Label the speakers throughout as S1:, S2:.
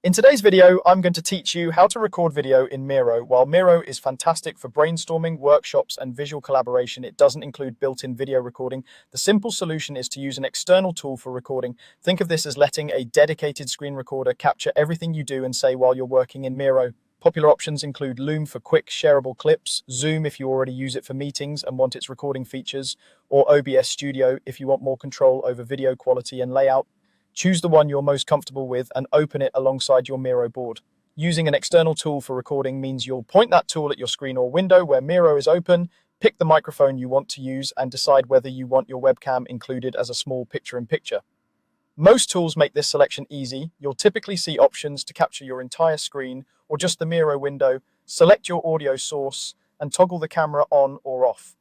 S1: In today's video, I'm going to teach you how to record video in Miro. While Miro is fantastic for brainstorming, workshops, and visual collaboration, it doesn't include built-in video recording. The simple solution is to use an external tool for recording. Think of this as letting a dedicated screen recorder capture everything you do and say while you're working in Miro. Popular options include Loom for quick, shareable clips, Zoom if you already use it for meetings and want its recording features, or OBS Studio if you want more control over video quality and layout. Choose the one you're most comfortable with and open it alongside your Miro board. Using an external tool for recording means you'll point that tool at your screen or window where Miro is open, pick the microphone you want to use, and decide whether you want your webcam included as a small picture-in-picture. Most tools make this selection easy. You'll typically see options to capture your entire screen or just the Miro window. Select your audio source and toggle the camera on or off.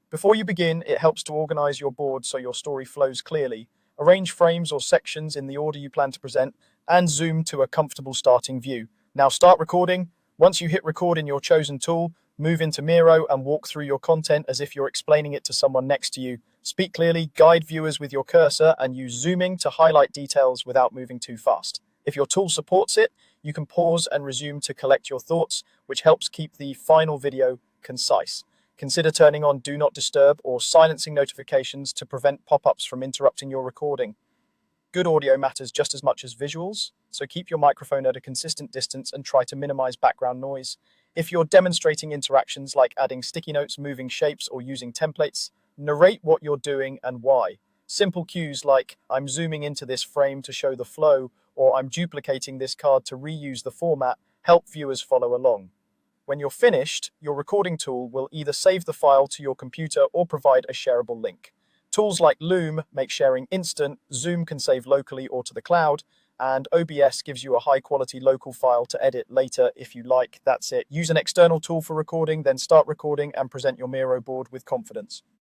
S1: Before you begin, it helps to organize your board so your story flows clearly. Arrange frames or sections in the order you plan to present, and zoom to a comfortable starting view. Now start recording. Once you hit record in your chosen tool, move into Miro and walk through your content as if you're explaining it to someone next to you. Speak clearly, guide viewers with your cursor, and use zooming to highlight details without moving too fast. If your tool supports it, you can pause and resume to collect your thoughts, which helps keep the final video concise. Consider turning on Do Not Disturb or silencing notifications to prevent pop-ups from interrupting your recording. Good audio matters just as much as visuals, so keep your microphone at a consistent distance and try to minimize background noise. If you're demonstrating interactions like adding sticky notes, moving shapes, or using templates, narrate what you're doing and why. Simple cues like, I'm zooming into this frame to show the flow, or I'm duplicating this card to reuse the format, help viewers follow along. When you're finished, your recording tool will either save the file to your computer or provide a shareable link. Tools like Loom make sharing instant, Zoom can save locally or to the cloud, and OBS gives you a high-quality local file to edit later if you like. That's it. Use an external tool for recording, then start recording and present your Miro board with confidence.